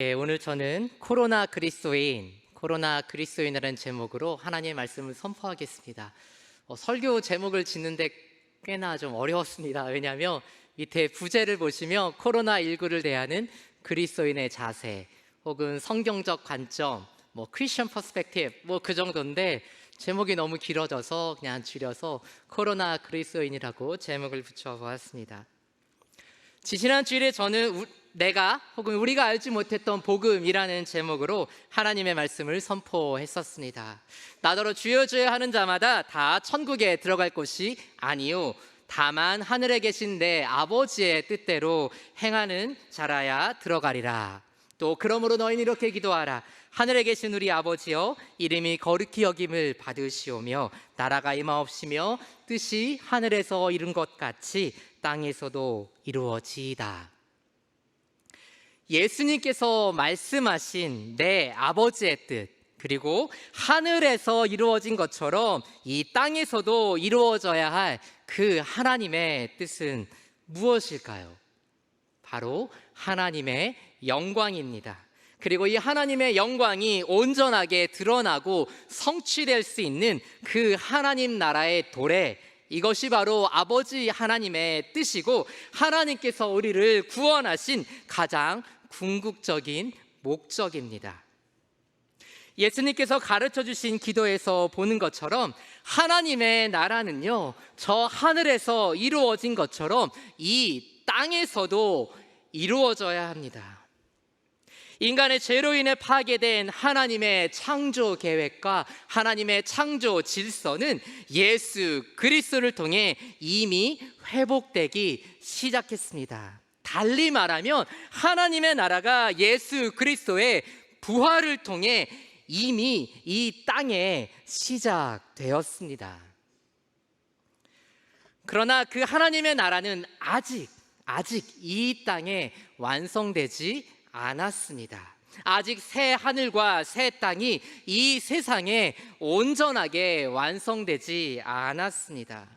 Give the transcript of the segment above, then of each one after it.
오늘 저는 코로나 그리스도인이라는 제목으로 하나님의 말씀을 선포하겠습니다. 설교 제목을 짓는데 꽤나 좀 어려웠습니다. 왜냐하면 밑에 부제를 보시면 코로나19를 대하는 그리스도인의 자세 혹은 성경적 관점, 크리스천 퍼스펙티브 그 정도인데 제목이 너무 길어져서 그냥 줄여서 코로나 그리스도인이라고 제목을 붙여보았습니다. 지난 주일에 저는 내가 혹은 우리가 알지 못했던 복음이라는 제목으로 하나님의 말씀을 선포했었습니다. 나더러 주여 주여 하는 자마다 다 천국에 들어갈 것이 아니요 다만 하늘에 계신 내 아버지의 뜻대로 행하는 자라야 들어가리라. 또 그러므로 너희는 이렇게 기도하라. 하늘에 계신 우리 아버지여, 이름이 거룩히 여김을 받으시오며 나라가 임하옵시며 뜻이 하늘에서 이룬 것 같이 땅에서도 이루어지이다. 예수님께서 말씀하신 내 아버지의 뜻, 그리고 하늘에서 이루어진 것처럼 이 땅에서도 이루어져야 할 그 하나님의 뜻은 무엇일까요? 바로 하나님의 영광입니다. 그리고 이 하나님의 영광이 온전하게 드러나고 성취될 수 있는 그 하나님 나라의 도래, 이것이 바로 아버지 하나님의 뜻이고 하나님께서 우리를 구원하신 가장 궁극적인 목적입니다. 예수님께서 가르쳐 주신 기도에서 보는 것처럼 하나님의 나라는요, 저 하늘에서 이루어진 것처럼 이 땅에서도 이루어져야 합니다. 인간의 죄로 인해 파괴된 하나님의 창조 계획과 하나님의 창조 질서는 예수 그리스도를 통해 이미 회복되기 시작했습니다. 달리 말하면 하나님의 나라가 예수 그리스도의 부활을 통해 이미 이 땅에 시작되었습니다. 그러나 그 하나님의 나라는 아직 이 땅에 완성되지 않았습니다. 아직 새 하늘과 새 땅이 이 세상에 온전하게 완성되지 않았습니다.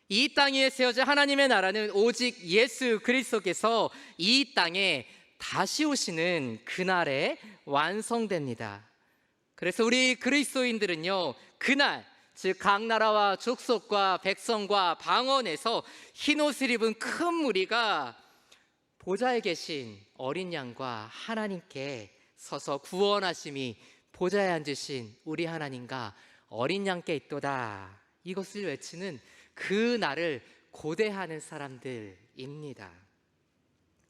이 땅 위에 세워진 하나님의 나라는 오직 예수 그리스도께서 이 땅에 다시 오시는 그날에 완성됩니다. 그래서 우리 그리스도인들은요, 그날 즉 각 나라와 족속과 백성과 방언에서 흰옷을 입은 큰 무리가 보좌에 계신 어린 양과 하나님께 서서 구원하심이 보좌에 앉으신 우리 하나님과 어린 양께 있도다, 이것을 외치는 그 날을 고대하는 사람들입니다.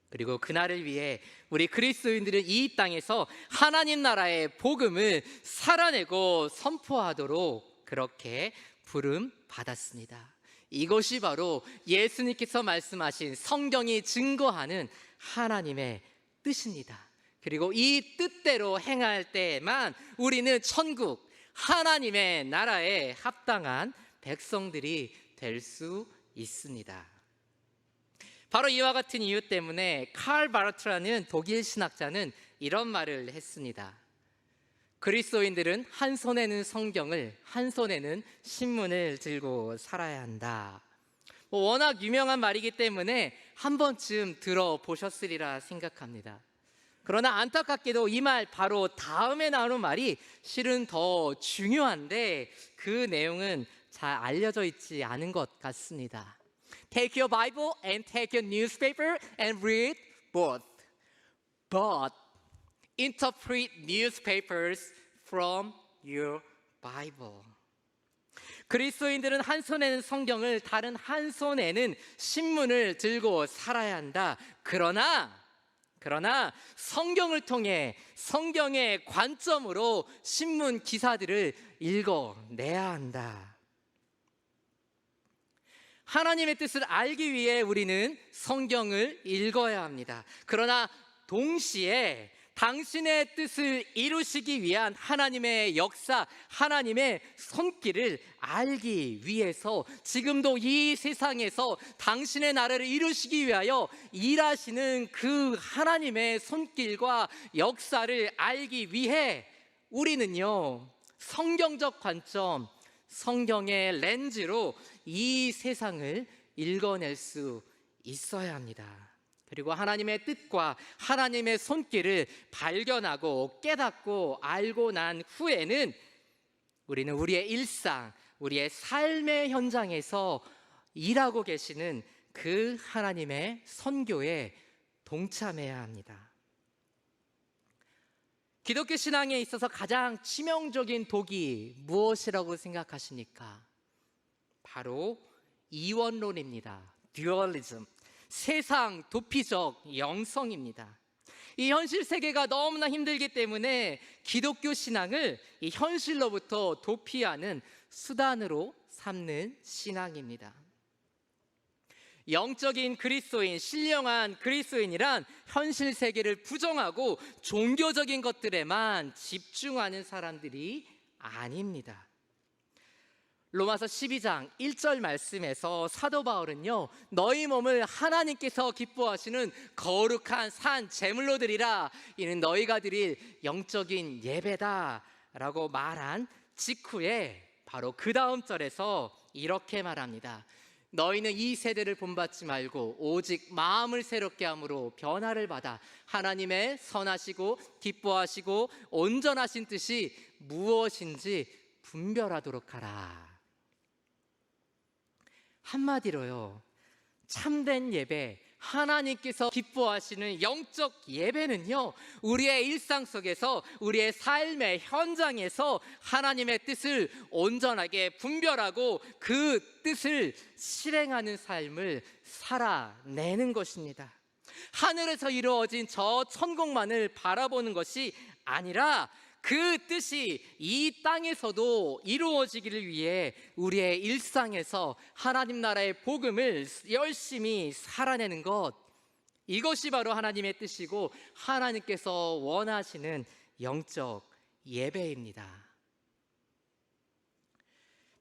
그리고 그날을 위해 우리 그리스도인들은 이 땅에서 하나님 나라의 복음을 살아내고 선포하도록 그렇게 부름 받았습니다. 이것이 바로 예수님께서 말씀하신 성경이 증거하는 하나님의 뜻입니다. 그리고 이 뜻대로 행할 때에만 우리는 천국, 하나님의 나라에 합당한 백성들이 될 수 있습니다. 바로 이와 같은 이유 때문에 칼 바르트라는 독일 신학자는 이런 말을 했습니다. 그리스도인들은 한 손에는 성경을, 한 손에는 신문을 들고 살아야 한다. 워낙 유명한 말이기 때문에 한 번쯤 들어보셨으리라 생각합니다. 그러나 안타깝게도 이 말 바로 다음에 나오는 말이 실은 더 중요한데 그 내용은 잘 알려져 있지 않은 것 같습니다. Take your Bible and take your newspaper and read both. But interpret newspapers from your Bible. 그리스도인들은 한 손에는 성경을, 다른 한 손에는 신문을 들고 살아야 한다. 그러나 성경을 통해 성경의 관점으로 신문 기사들을 읽어내야 한다. 하나님의 뜻을 알기 위해 우리는 성경을 읽어야 합니다. 그러나 동시에 당신의 뜻을 이루시기 위한 하나님의 역사, 하나님의 손길을 알기 위해서 지금도 이 세상에서 당신의 나라를 이루시기 위하여 일하시는 그 하나님의 손길과 역사를 알기 위해 우리는요, 성경적 관점, 성경의 렌즈로 이 세상을 읽어낼 수 있어야 합니다. 그리고 하나님의 뜻과 하나님의 손길을 발견하고 깨닫고 알고 난 후에는 우리는 우리의 일상, 우리의 삶의 현장에서 일하고 계시는 그 하나님의 선교에 동참해야 합니다. 기독교 신앙에 있어서 가장 치명적인 독이 무엇이라고 생각하십니까? 바로 이원론입니다. 듀얼리즘, 세상 도피적 영성입니다. 이 현실 세계가 너무나 힘들기 때문에 기독교 신앙을 이 현실로부터 도피하는 수단으로 삼는 신앙입니다. 영적인 그리스도인, 신령한 그리스도인이란 현실 세계를 부정하고 종교적인 것들에만 집중하는 사람들이 아닙니다. 로마서 12장 1절 말씀에서 사도 바울은요, 너희 몸을 하나님께서 기뻐하시는 거룩한 산 제물로 드리라, 이는 너희가 드릴 영적인 예배다 라고 말한 직후에 바로 그 다음 절에서 이렇게 말합니다. 너희는 이 세대를 본받지 말고 오직 마음을 새롭게 함으로 변화를 받아 하나님의 선하시고 기뻐하시고 온전하신 뜻이 무엇인지 분별하도록 하라. 한마디로요, 참된 예배, 하나님께서 기뻐하시는 영적 예배는요, 우리의 일상 속에서, 우리의 삶의 현장에서 하나님의 뜻을 온전하게 분별하고 그 뜻을 실행하는 삶을 살아내는 것입니다. 하늘에서 이루어진 저 천국만을 바라보는 것이 아니라 그 뜻이 이 땅에서도 이루어지기를 위해 우리의 일상에서 하나님 나라의 복음을 열심히 살아내는 것, 이것이 바로 하나님의 뜻이고 하나님께서 원하시는 영적 예배입니다.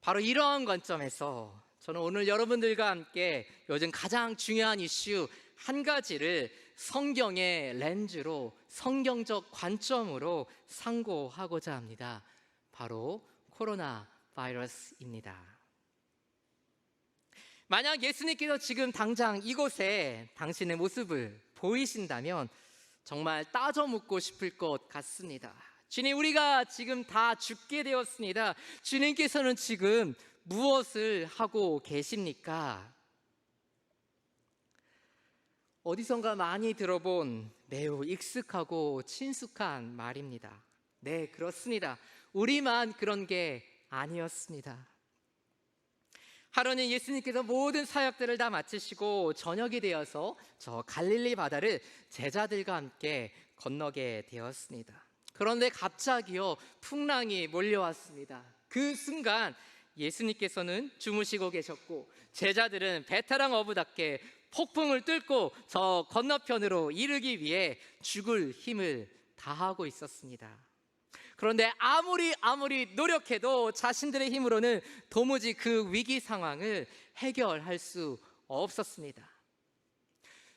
바로 이러한 관점에서 저는 오늘 여러분들과 함께 요즘 가장 중요한 이슈 한 가지를 성경의 렌즈로, 성경적 관점으로 상고하고자 합니다. 바로 코로나 바이러스입니다. 만약 예수님께서 지금 당장 이곳에 당신의 모습을 보이신다면 정말 따져 묻고 싶을 것 같습니다. 주님, 우리가 지금 다 죽게 되었습니다. 주님께서는 지금 무엇을 하고 계십니까? 어디선가 많이 들어본 매우 익숙하고 친숙한 말입니다. 네, 그렇습니다. 우리만 그런 게 아니었습니다. 하루는 예수님께서 모든 사역들을 다 마치시고 저녁이 되어서 저 갈릴리 바다를 제자들과 함께 건너게 되었습니다. 그런데 갑자기요, 풍랑이 몰려왔습니다. 그 순간 예수님께서는 주무시고 계셨고 제자들은 베테랑 어부답게 폭풍을 뚫고 저 건너편으로 이르기 위해 죽을 힘을 다하고 있었습니다. 그런데 아무리 노력해도 자신들의 힘으로는 도무지 그 위기 상황을 해결할 수 없었습니다.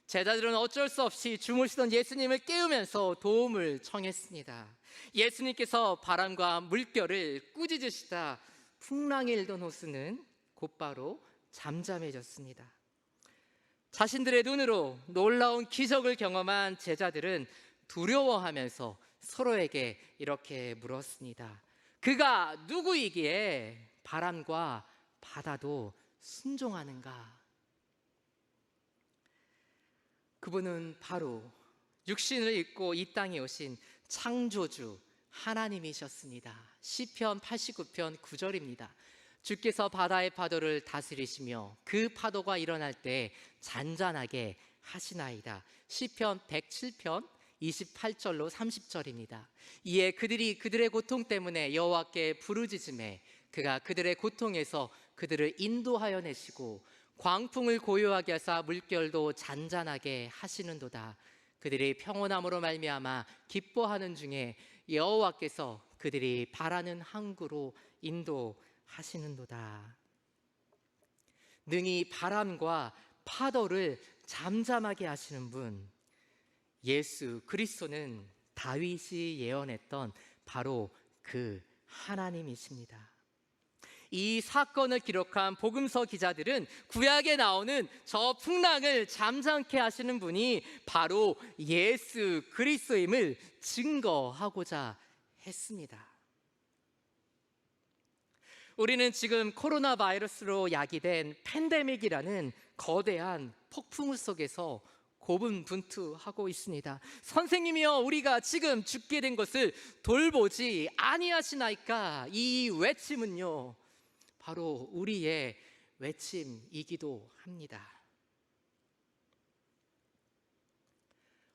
제자들은 어쩔 수 없이 주무시던 예수님을 깨우면서 도움을 청했습니다. 예수님께서 바람과 물결을 꾸짖으시다 풍랑에 일던 호수는 곧바로 잠잠해졌습니다. 자신들의 눈으로 놀라운 기적을 경험한 제자들은 두려워하면서 서로에게 이렇게 물었습니다. 그가 누구이기에 바람과 바다도 순종하는가? 그분은 바로 육신을 입고 이 땅에 오신 창조주 하나님이셨습니다. 시편 89편 9절입니다. 주께서 바다의 파도를 다스리시며 그 파도가 일어날 때 잔잔하게 하시나이다. 시편 107편 28절로 30절입니다. 이에 그들이 그들의 고통 때문에 여호와께 부르짖음에 그가 그들의 고통에서 그들을 인도하여 내시고 광풍을 고요하게 하사 물결도 잔잔하게 하시는도다. 그들이 평온함으로 말미암아 기뻐하는 중에 여호와께서 그들이 바라는 항구로 인도하시는도다. 능히 바람과 파도를 잠잠하게 하시는 분, 예수 그리스도는 다윗이 예언했던 바로 그 하나님이십니다. 이 사건을 기록한 복음서 기자들은 구약에 나오는 저 풍랑을 잠잠케 하시는 분이 바로 예수 그리스도임을 증거하고자 했습니다. 우리는 지금 코로나 바이러스로 야기된 팬데믹이라는 거대한 폭풍 속에서 고분분투하고 있습니다. 선생님이여, 우리가 지금 죽게 된 것을 돌보지 아니하시나이까? 이 외침은요, 바로 우리의 외침이기도 합니다.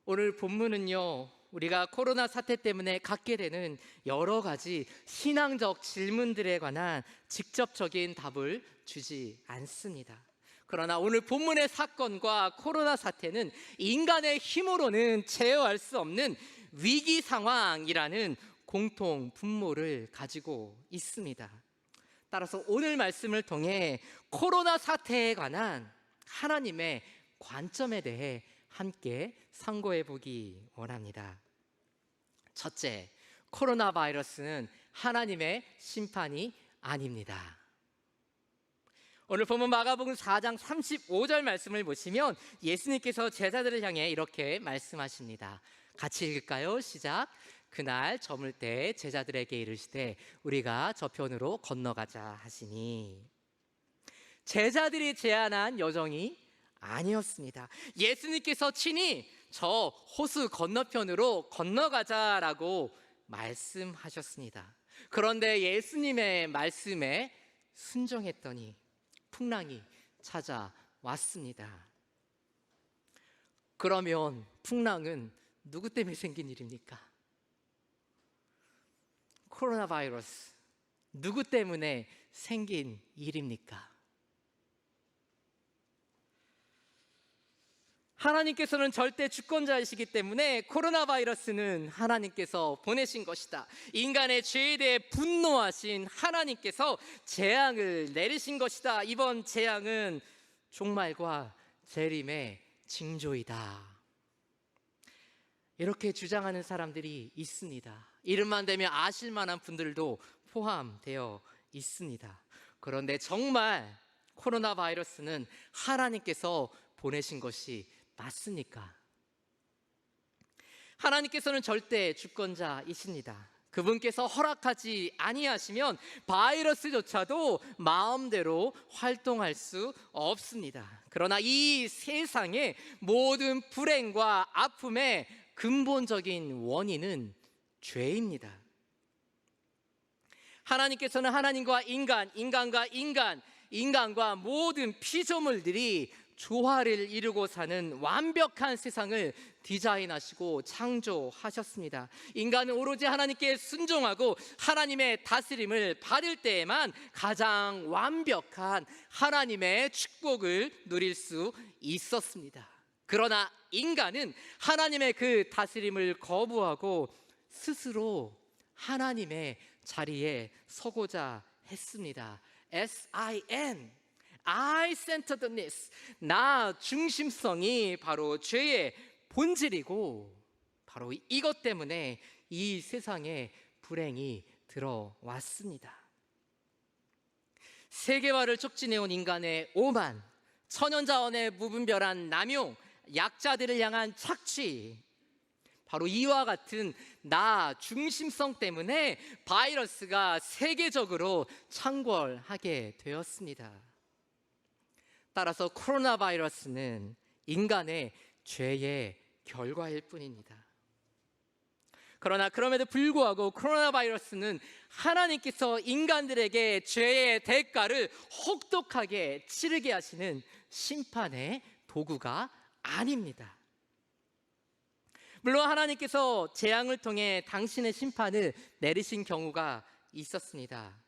오늘 본문은요, 우리가 코로나 사태 때문에 갖게 되는 여러 가지 신앙적 질문들에 관한 직접적인 답을 주지 않습니다. 그러나 오늘 본문의 사건과 코로나 사태는 인간의 힘으로는 제어할 수 없는 위기 상황이라는 공통 분모를 가지고 있습니다. 따라서 오늘 말씀을 통해 코로나 사태에 관한 하나님의 관점에 대해 함께 상고해 보기 원합니다. 첫째, 코로나 바이러스는 하나님의 심판이 아닙니다. 오늘 본문 마가복음 4장 35절 말씀을 보시면 예수님께서 제자들을 향해 이렇게 말씀하십니다. 같이 읽을까요? 시작. 그날 저물 때 제자들에게 이르시되 우리가 저편으로 건너가자 하시니, 제자들이 제안한 여정이 아니었습니다. 예수님께서 친히 저 호수 건너편으로 건너가자라고 말씀하셨습니다. 그런데 예수님의 말씀에 순종했더니 풍랑이 찾아왔습니다. 그러면 풍랑은 누구 때문에 생긴 일입니까? 코로나 바이러스, 누구 때문에 생긴 일입니까? 하나님께서는 절대 주권자이시기 때문에 코로나 바이러스는 하나님께서 보내신 것이다. 인간의 죄에 대해 분노하신 하나님께서 재앙을 내리신 것이다. 이번 재앙은 종말과 재림의 징조이다. 이렇게 주장하는 사람들이 있습니다. 이름만 대면 아실 만한 분들도 포함되어 있습니다. 그런데 정말 코로나 바이러스는 하나님께서 보내신 것이 맞습니까? 하나님께서는 절대 주권자이십니다. 그분께서 허락하지 아니하시면 바이러스조차도 마음대로 활동할 수 없습니다. 그러나 이 세상의 모든 불행과 아픔의 근본적인 원인은 죄입니다. 하나님께서는 하나님과 인간, 인간과 인간, 인간과 모든 피조물들이 조화를 이루고 사는 완벽한 세상을 디자인하시고 창조하셨습니다. 인간은 오로지 하나님께 순종하고 하나님의 다스림을 받을 때에만 가장 완벽한 하나님의 축복을 누릴 수 있었습니다. 그러나 인간은 하나님의 그 다스림을 거부하고 스스로 하나님의 자리에 서고자 했습니다. S-I-N I-centeredness, 나 중심성이 바로 죄의 본질이고, 바로 이것 때문에 이 세상에 불행이 들어왔습니다. 세계화를 촉진해온 인간의 오만, 천연자원의 무분별한 남용, 약자들을 향한 착취, 바로 이와 같은 나 중심성 때문에 바이러스가 세계적으로 창궐하게 되었습니다. 따라서 코로나 바이러스는 인간의 죄의 결과일 뿐입니다. 그러나 그럼에도 불구하고 코로나 바이러스는 하나님께서 인간들에게 죄의 대가를 혹독하게 치르게 하시는 심판의 도구가 아닙니다. 물론 하나님께서 재앙을 통해 당신의 심판을 내리신 경우가 있었습니다.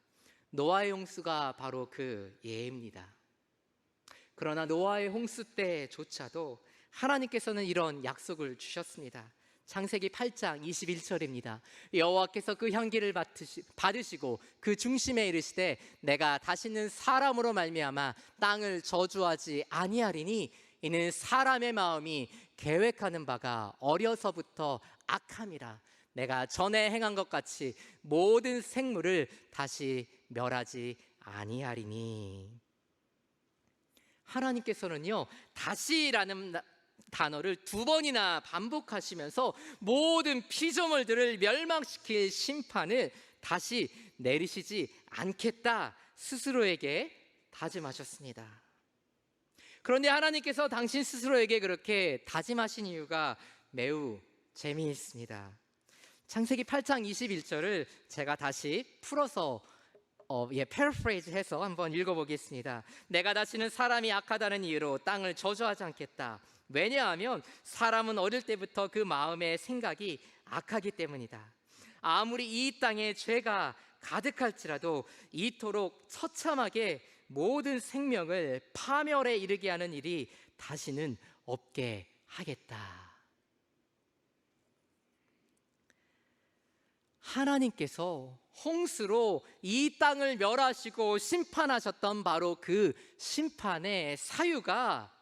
노아의 홍수가 바로 그 예입니다. 그러나 노아의 홍수 때조차도 하나님께서는 이런 약속을 주셨습니다. 창세기 8장 21절입니다. 여호와께서 그 향기를 받으시고 그 중심에 이르시되 내가 다시는 사람으로 말미암아 땅을 저주하지 아니하리니 이는 사람의 마음이 계획하는 바가 어려서부터 악함이라. 내가 전에 행한 것 같이 모든 생물을 다시 멸하지 아니하리니. 하나님께서는요, 다시라는 단어를 두 번이나 반복하시면서 모든 피조물들을 멸망시킬 심판을 다시 내리시지 않겠다 스스로에게 다짐하셨습니다. 그런데 하나님께서 당신 스스로에게 그렇게 다짐하신 이유가 매우 재미있습니다. 창세기 8장 21절을 제가 다시 풀어서 패러프레이즈 해서 한번 읽어보겠습니다. 내가 다시는 사람이 악하다는 이유로 땅을 저주하지 않겠다. 왜냐하면 사람은 어릴 때부터 그 마음의 생각이 악하기 때문이다. 아무리 이 땅에 죄가 가득할지라도 이토록 처참하게 모든 생명을 파멸에 이르게 하는 일이 다시는 없게 하겠다. 하나님께서 홍수로 이 땅을 멸하시고 심판하셨던 바로 그 심판의 사유가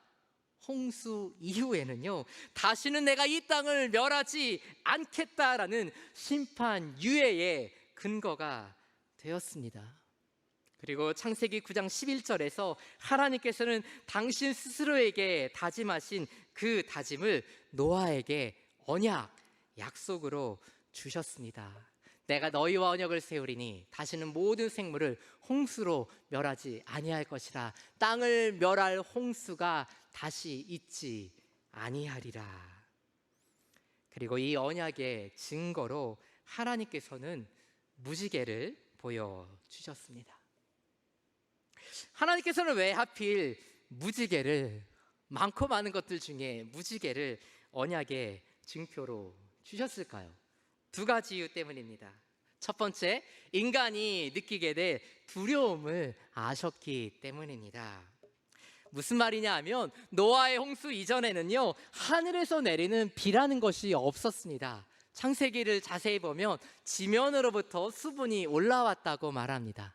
홍수 이후에는요, 다시는 내가 이 땅을 멸하지 않겠다라는 심판 유예의 근거가 되었습니다. 그리고 창세기 9장 11절에서 하나님께서는 당신 스스로에게 다짐하신 그 다짐을 노아에게 언약, 약속으로 주셨습니다. 내가 너희와 언약을 세우리니 다시는 모든 생물을 홍수로 멸하지 아니할 것이라. 땅을 멸할 홍수가 다시 있지 아니하리라. 그리고 이 언약의 증거로 하나님께서는 무지개를 보여주셨습니다. 하나님께서는 왜 하필 무지개를, 많고 많은 것들 중에 무지개를 언약의 증표로 주셨을까요? 두 가지 이유 때문입니다. 첫 번째, 인간이 느끼게 될 두려움을 아셨기 때문입니다. 무슨 말이냐 하면 노아의 홍수 이전에는요, 하늘에서 내리는 비라는 것이 없었습니다. 창세기를 자세히 보면 지면으로부터 수분이 올라왔다고 말합니다.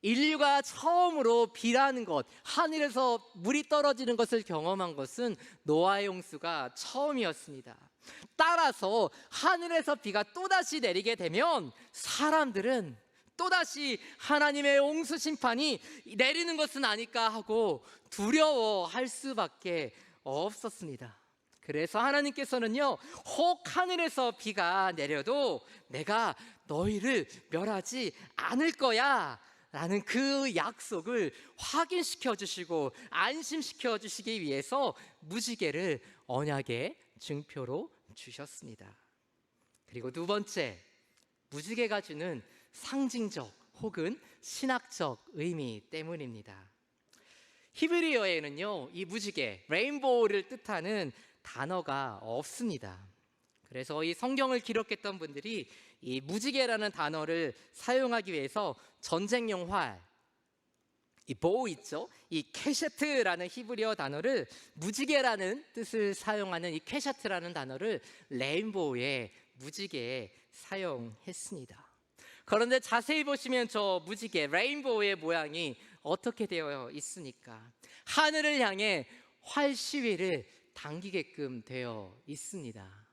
인류가 처음으로 비라는 것, 하늘에서 물이 떨어지는 것을 경험한 것은 노아의 홍수가 처음이었습니다. 따라서 하늘에서 비가 또다시 내리게 되면 사람들은 또다시 하나님의 홍수 심판이 내리는 것은 아닐까 하고 두려워할 수밖에 없었습니다. 그래서 하나님께서는요, 혹 하늘에서 비가 내려도 내가 너희를 멸하지 않을 거야 라는 그 약속을 확인시켜 주시고 안심시켜 주시기 위해서 무지개를 언약의 증표로 주셨습니다. 그리고 두 번째, 무지개가 주는 상징적 혹은 신학적 의미 때문입니다. 히브리어에는요, 이 무지개, 레인보우를 뜻하는 단어가 없습니다. 그래서 이 성경을 기록했던 분들이 이 무지개라는 단어를 사용하기 위해서 전쟁용 활, 이 보우 있죠? 이 케셰트라는 히브리어 단어를, 무지개라는 뜻을 사용하는 이 케셰트라는 단어를 레인보우의 무지개에 사용했습니다. 그런데 자세히 보시면 저 무지개, 레인보우의 모양이 어떻게 되어 있습니까? 하늘을 향해 활 시위를 당기게끔 되어 있습니다.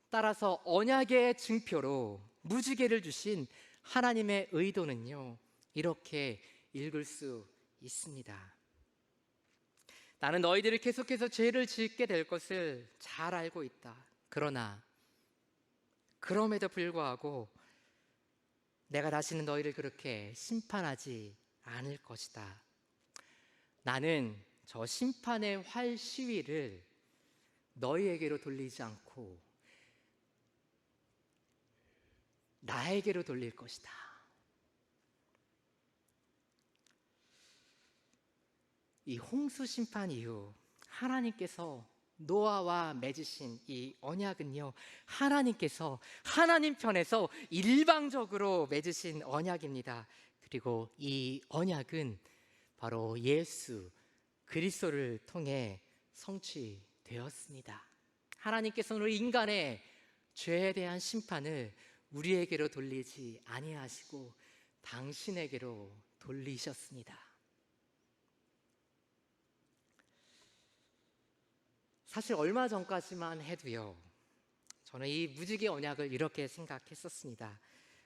따라서 언약의 증표로 무지개를 주신 하나님의 의도는요, 이렇게 읽을 수 있습니다. 나는 너희들이 계속해서 죄를 짓게 될 것을 잘 알고 있다. 그러나 그럼에도 불구하고 내가 다시는 너희를 그렇게 심판하지 않을 것이다. 나는 저 심판의 활 시위를 너희에게로 돌리지 않고 나에게로 돌릴 것이다. 이 홍수 심판 이후 하나님께서 노아와 맺으신 이 언약은요, 하나님께서 하나님 편에서 일방적으로 맺으신 언약입니다. 그리고 이 언약은 바로 예수 그리스도를 통해 성취되었습니다. 하나님께서는 인간의 죄에 대한 심판을 우리에게로 돌리지 아니하시고 당신에게로 돌리셨습니다. 사실 얼마 전까지만 해도요, 저는 이 무지개 언약을 이렇게 생각했었습니다.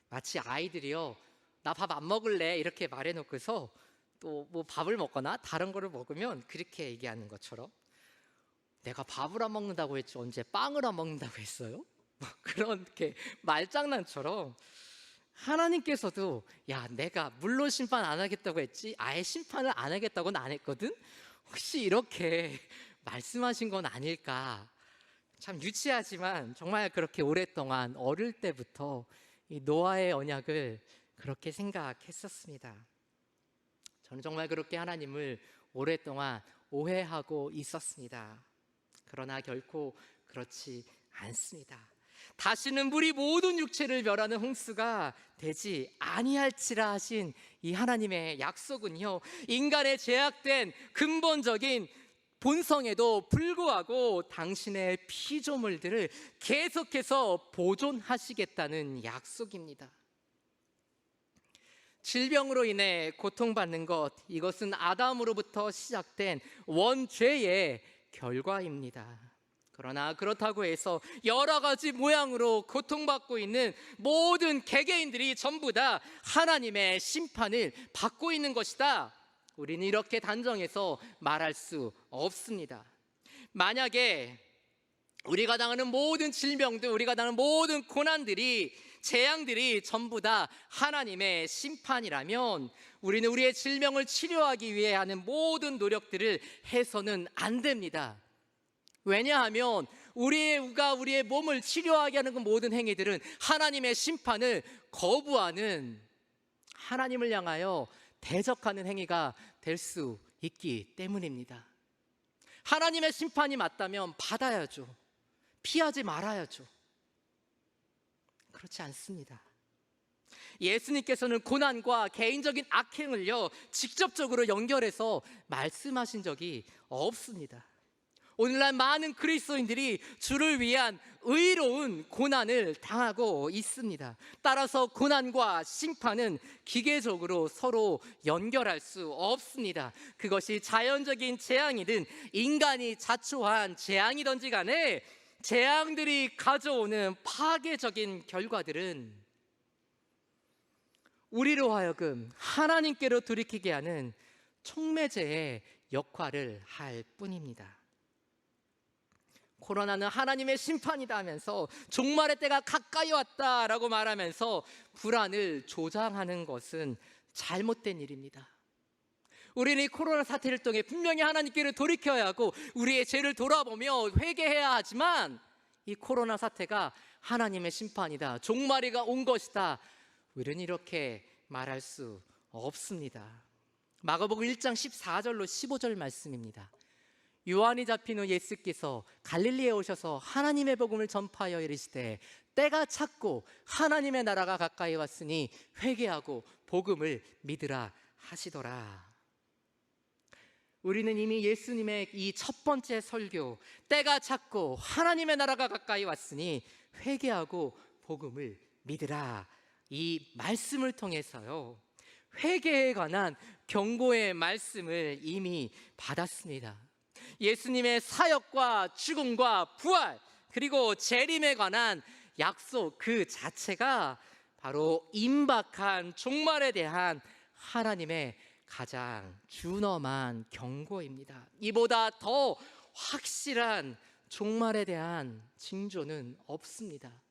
마치 아이들이요, 나 밥 안 먹을래 이렇게 말해놓고서 또 뭐 밥을 먹거나 다른 거를 먹으면 그렇게 얘기하는 것처럼, 내가 밥을 안 먹는다고 했지 언제 빵을 안 먹는다고 했어요? 뭐 그렇게 말장난처럼 하나님께서도, 야, 내가 물론 심판 안 하겠다고 했지 아예 심판을 안 하겠다고는 안 했거든? 혹시 이렇게 말씀하신 건 아닐까? 참 유치하지만 정말 그렇게 오랫동안 어릴 때부터 이 노아의 언약을 그렇게 생각했었습니다. 저는 정말 그렇게 하나님을 오랫동안 오해하고 있었습니다. 그러나 결코 그렇지 않습니다. 다시는 물이 모든 육체를 멸하는 홍수가 되지 아니할지라 하신 이 하나님의 약속은요, 인간의 제약된 근본적인 본성에도 불구하고 당신의 피조물들을 계속해서 보존하시겠다는 약속입니다. 질병으로 인해 고통받는 것, 이것은 아담으로부터 시작된 원죄의 결과입니다. 그러나 그렇다고 해서 여러 가지 모양으로 고통받고 있는 모든 개개인들이 전부 다 하나님의 심판을 받고 있는 것이다, 우리는 이렇게 단정해서 말할 수 없습니다. 만약에 우리가 당하는 모든 질병들, 우리가 당하는 모든 고난들이, 재앙들이 전부 다 하나님의 심판이라면 우리는 우리의 질병을 치료하기 위해 하는 모든 노력들을 해서는 안 됩니다. 왜냐하면 우리가 우리의 몸을 치료하게 하는 그 모든 행위들은 하나님의 심판을 거부하는, 하나님을 향하여 대적하는 행위가 될 수 있기 때문입니다. 하나님의 심판이 맞다면 받아야죠. 피하지 말아야죠. 그렇지 않습니다. 예수님께서는 고난과 개인적인 악행을요, 직접적으로 연결해서 말씀하신 적이 없습니다. 오늘날 많은 그리스도인들이 주를 위한 의로운 고난을 당하고 있습니다. 따라서 고난과 심판은 기계적으로 서로 연결할 수 없습니다. 그것이 자연적인 재앙이든 인간이 자초한 재앙이든지 간에 재앙들이 가져오는 파괴적인 결과들은 우리로 하여금 하나님께로 돌이키게 하는 촉매제의 역할을 할 뿐입니다. 코로나는 하나님의 심판이다 하면서 종말의 때가 가까이 왔다라고 말하면서 불안을 조장하는 것은 잘못된 일입니다. 우리는 이 코로나 사태를 통해 분명히 하나님께로 돌이켜야 하고 우리의 죄를 돌아보며 회개해야 하지만, 이 코로나 사태가 하나님의 심판이다, 종말이가 온 것이다, 우리는 이렇게 말할 수 없습니다. 마가복음 1장 14절로 15절 말씀입니다. 요한이 잡힌 후 예수께서 갈릴리에 오셔서 하나님의 복음을 전파하여 이르시되 때가 찼고 하나님의 나라가 가까이 왔으니 회개하고 복음을 믿으라 하시더라. 우리는 이미 예수님의 이 첫 번째 설교, 때가 찼고 하나님의 나라가 가까이 왔으니 회개하고 복음을 믿으라, 이 말씀을 통해서요, 회개에 관한 경고의 말씀을 이미 받았습니다. 예수님의 사역과 죽음과 부활, 그리고 재림에 관한 약속 그 자체가 바로 임박한 종말에 대한 하나님의 가장 준엄한 경고입니다. 이보다 더 확실한 종말에 대한 징조는 없습니다.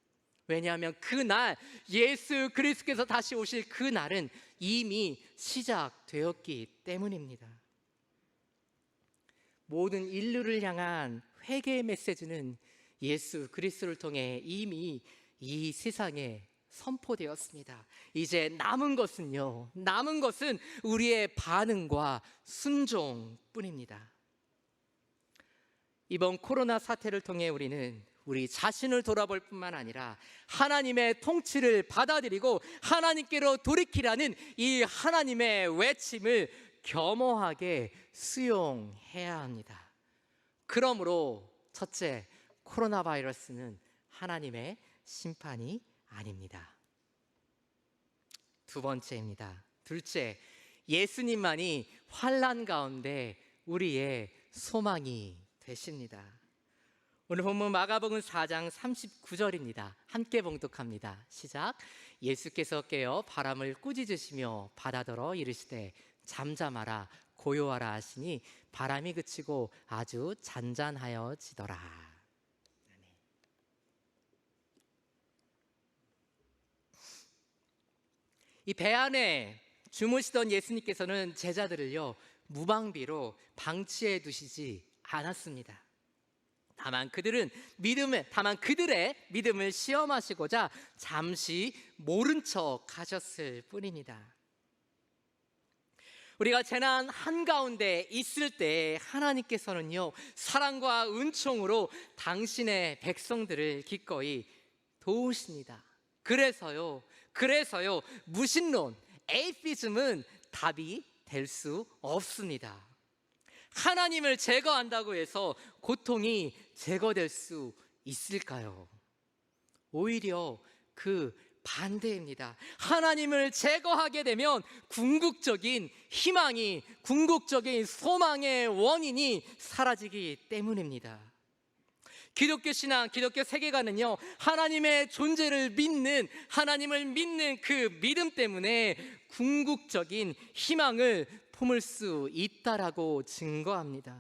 왜냐하면 그날 예수 그리스도께서 다시 오실 그날은 이미 시작되었기 때문입니다. 모든 인류를 향한 회개의 메시지는 예수 그리스도를 통해 이미 이 세상에 선포되었습니다. 이제 남은 것은 우리의 반응과 순종뿐입니다. 이번 코로나 사태를 통해 우리는 우리 자신을 돌아볼 뿐만 아니라 하나님의 통치를 받아들이고 하나님께로 돌이키라는 이 하나님의 외침을 겸허하게 수용해야 합니다. 그러므로 첫째, 코로나 바이러스는 하나님의 심판이 아닙니다. 두 번째입니다. 둘째, 예수님만이 환난 가운데 우리의 소망이 되십니다. 오늘 본문 마가복음 4장 39절입니다. 함께 봉독합니다. 시작. 예수께서 깨어 바람을 꾸짖으시며 바다더러 이르시되 잠잠하라 고요하라 하시니 바람이 그치고 아주 잔잔하여지더라. 이 배 안에 주무시던 예수님께서는 제자들을요 무방비로 방치해 두시지 않았습니다. 다만 그들의 믿음을 시험하시고자 잠시 모른 척 하셨을 뿐입니다. 우리가 재난 한가운데 있을 때 하나님께서는요 사랑과 은총으로 당신의 백성들을 기꺼이 도우십니다. 그래서요 무신론, 에이피즘은 답이 될 수 없습니다. 하나님을 제거한다고 해서 고통이 제거될 수 있을까요? 오히려 그 반대입니다. 하나님을 제거하게 되면 궁극적인 희망이, 궁극적인 소망의 원인이 사라지기 때문입니다. 기독교 신앙, 기독교 세계관은요 하나님의 존재를 믿는, 하나님을 믿는 그 믿음 때문에 궁극적인 희망을 품을 수 있다라고 증거합니다.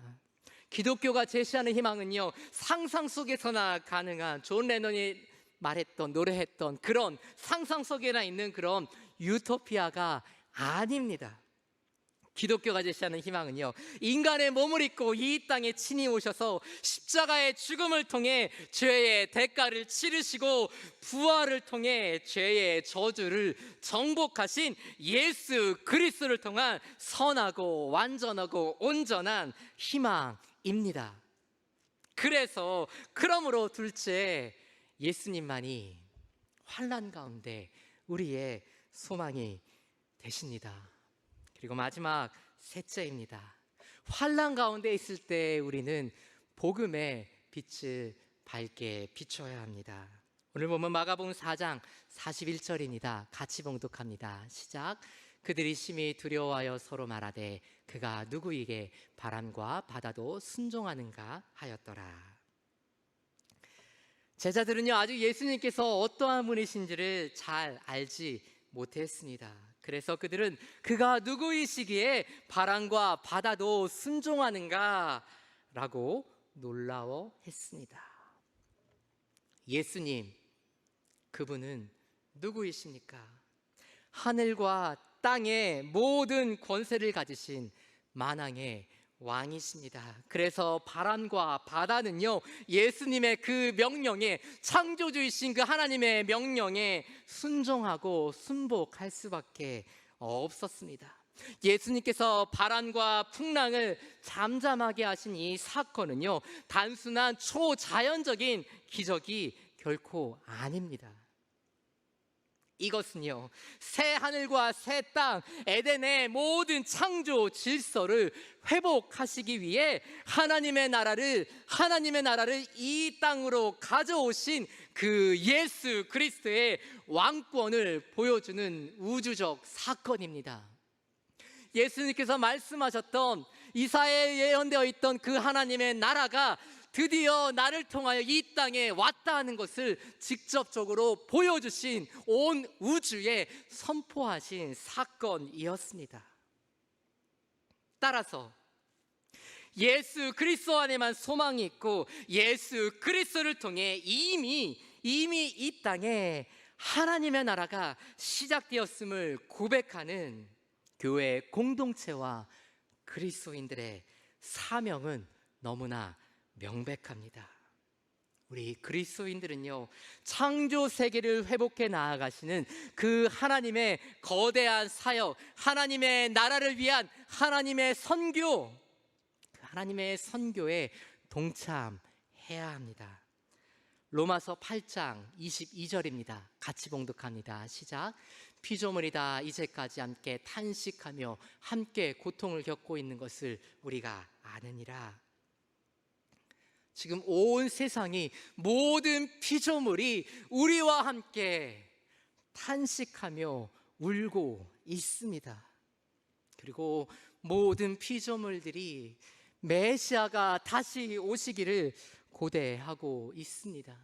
기독교가 제시하는 희망은요 상상 속에서나 가능한, 존 레논이 말했던, 노래했던 그런 상상 속에나 있는 그런 유토피아가 아닙니다. 기독교가 제시하는 희망은요 인간의 몸을 입고 이 땅에 친히 오셔서 십자가의 죽음을 통해 죄의 대가를 치르시고 부활을 통해 죄의 저주를 정복하신 예수 그리스도를 통한 선하고 완전하고 온전한 희망입니다. 그러므로 둘째, 예수님만이 환난 가운데 우리의 소망이 되십니다. 그리고 마지막 셋째입니다. 환난 가운데 있을 때 우리는 복음의 빛을 밝게 비춰야 합니다. 오늘 보면 마가복음 4장 41절입니다. 같이 봉독합니다. 시작. 그들이 심히 두려워하여 서로 말하되 그가 누구에게 바람과 바다도 순종하는가 하였더라. 제자들은요 아직 예수님께서 어떠한 분이신지를 잘 알지 못했습니다. 그래서 그들은 그가 누구이시기에 바람과 바다도 순종하는가 라고 놀라워했습니다. 예수님, 그분은 누구이십니까? 하늘과 땅의 모든 권세를 가지신 만왕의 왕이십니다. 그래서 바람과 바다는요 예수님의 그 명령에, 창조주이신 그 하나님의 명령에 순종하고 순복할 수밖에 없었습니다. 예수님께서 바람과 풍랑을 잠잠하게 하신 이 사건은요 단순한 초자연적인 기적이 결코 아닙니다. 이것은요 새 하늘과 새 땅, 에덴의 모든 창조 질서를 회복하시기 위해 하나님의 나라를 이 땅으로 가져오신 그 예수 그리스도의 왕권을 보여주는 우주적 사건입니다. 예수님께서 말씀하셨던, 이사야에 예언되어 있던 그 하나님의 나라가 드디어 나를 통하여 이 땅에 왔다 하는 것을 직접적으로 보여주신, 온 우주에 선포하신 사건이었습니다. 따라서 예수 그리스도 안에만 소망이 있고 예수 그리스도를 통해 이미 이 땅에 하나님의 나라가 시작되었음을 고백하는 교회 공동체와 그리스도인들의 사명은 너무나 명백합니다. 우리 그리스도인들은요 창조 세계를 회복해 나아가시는 그 하나님의 거대한 사역, 하나님의 나라를 위한 하나님의 선교에 동참해야 합니다. 로마서 8장 22절입니다. 같이 봉독합니다. 시작. 피조물이다 이제까지 함께 탄식하며 함께 고통을 겪고 있는 것을 우리가 아느니라. 지금 온 세상이, 모든 피조물이 우리와 함께 탄식하며 울고 있습니다. 그리고 모든 피조물들이 메시아가 다시 오시기를 고대하고 있습니다.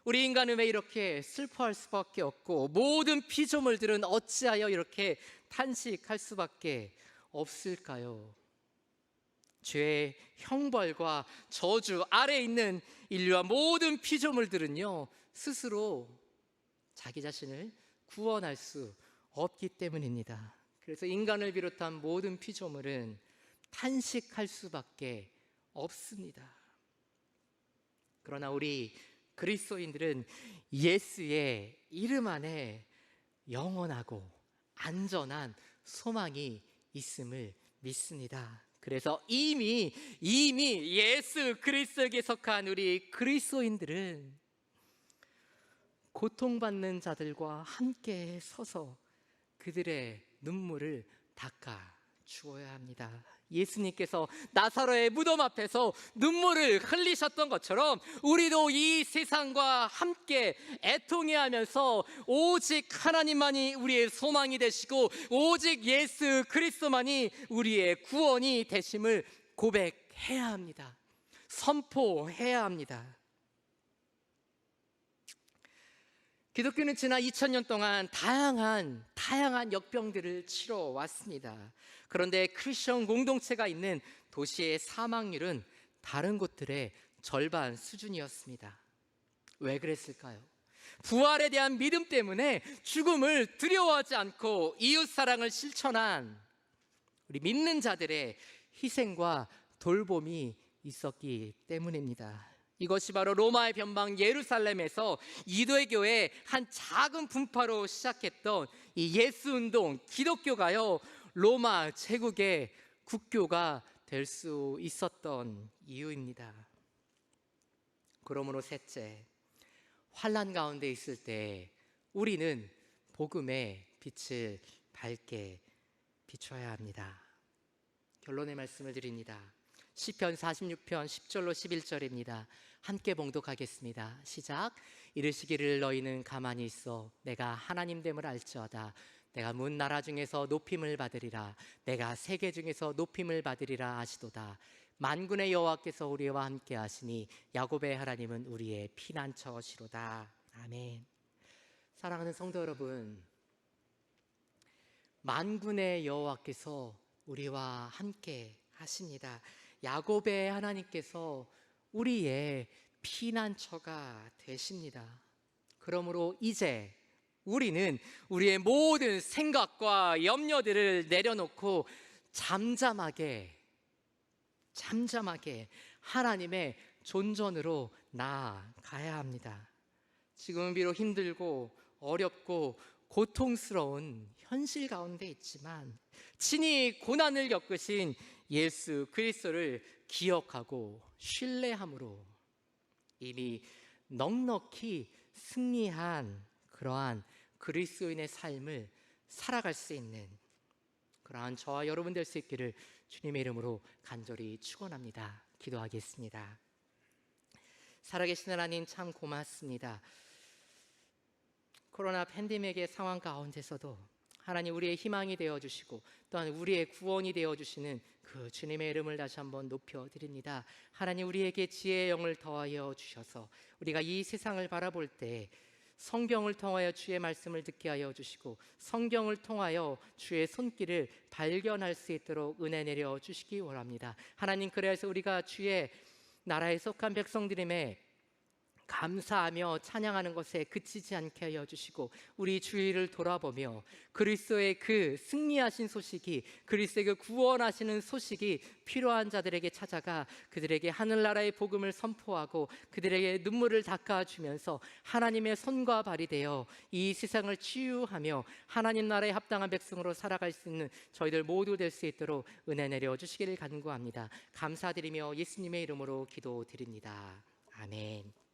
우리 인간은 왜 이렇게 슬퍼할 수밖에 없고 모든 피조물들은 어찌하여 이렇게 탄식할 수밖에 없을까요? 죄의 형벌과 저주 아래에 있는 인류와 모든 피조물들은요, 스스로 자기 자신을 구원할 수 없기 때문입니다. 그래서 인간을 비롯한 모든 피조물은 탄식할 수밖에 없습니다. 그러나 우리 그리스도인들은 예수의 이름 안에 영원하고 안전한 소망이 있음을 믿습니다. 그래서 이미 예수 그리스도에게 속한 우리 그리스도인들은 고통받는 자들과 함께 서서 그들의 눈물을 닦아 주어야 합니다. 예수님께서 나사로의 무덤 앞에서 눈물을 흘리셨던 것처럼 우리도 이 세상과 함께 애통해하면서 오직 하나님만이 우리의 소망이 되시고 오직 예수 그리스도만이 우리의 구원이 되심을 고백해야 합니다. 선포해야 합니다. 기독교는 지난 2000년 동안 다양한 역병들을 치러왔습니다. 그런데 크리스천 공동체가 있는 도시의 사망률은 다른 곳들의 절반 수준이었습니다. 왜 그랬을까요? 부활에 대한 믿음 때문에 죽음을 두려워하지 않고 이웃사랑을 실천한 우리 믿는 자들의 희생과 돌봄이 있었기 때문입니다. 이것이 바로 로마의 변방 예루살렘에서 이도의 한 작은 분파로 시작했던 이 예수운동, 기독교가요, 로마 제국의 국교가 될 수 있었던 이유입니다. 그러므로 셋째, 환난 가운데 있을 때 우리는 복음의 빛을 밝게 비춰야 합니다. 결론의 말씀을 드립니다. 시편 46편 10절로 11절입니다. 함께 봉독하겠습니다. 시작. 이르시기를 너희는 가만히 있어 내가 하나님됨을 알지어다. 내가 문 나라 중에서 높임을 받으리라. 내가 세계 중에서 높임을 받으리라 하시도다. 만군의 여호와께서 우리와 함께 하시니 야곱의 하나님은 우리의 피난처시로다. 아멘. 사랑하는 성도 여러분, 만군의 여호와께서 우리와 함께 하십니다. 야곱의 하나님께서 우리의 피난처가 되십니다. 그러므로 이제 우리는 우리의 모든 생각과 염려들을 내려놓고 잠잠하게 하나님의 존전으로 나아가야 합니다. 지금은 비록 힘들고 어렵고 고통스러운 현실 가운데 있지만 친히 고난을 겪으신 예수 그리스도를 기억하고 신뢰함으로 이미 넉넉히 승리한 그러한 그리스도인의 삶을 살아갈 수 있는 그러한 저와 여러분 될 수 있기를 주님의 이름으로 간절히 축원합니다. 기도하겠습니다. 살아계신 하나님 참 고맙습니다. 코로나 팬데믹의 상황 가운데서도 하나님 우리의 희망이 되어주시고 또한 우리의 구원이 되어주시는 그 주님의 이름을 다시 한번 높여드립니다. 하나님 우리에게 지혜의 영을 더하여 주셔서 우리가 이 세상을 바라볼 때 성경을 통하여 주의 말씀을 듣게 하여 주시고 성경을 통하여 주의 손길을 발견할 수 있도록 은혜 내려 주시기 원합니다. 하나님 그래서 우리가 주의 나라에 속한 백성들임에 감사하며 찬양하는 것에 그치지 않게 하여 주시고 우리 주위를 돌아보며 그리스도의 그 승리하신 소식이 그리스도의 그 구원하시는 소식이 필요한 자들에게 찾아가 그들에게 하늘나라의 복음을 선포하고 그들에게 눈물을 닦아주면서 하나님의 손과 발이 되어 이 세상을 치유하며 하나님 나라에 합당한 백성으로 살아갈 수 있는 저희들 모두 될 수 있도록 은혜 내려 주시기를 간구합니다. 감사드리며 예수님의 이름으로 기도드립니다. 아멘.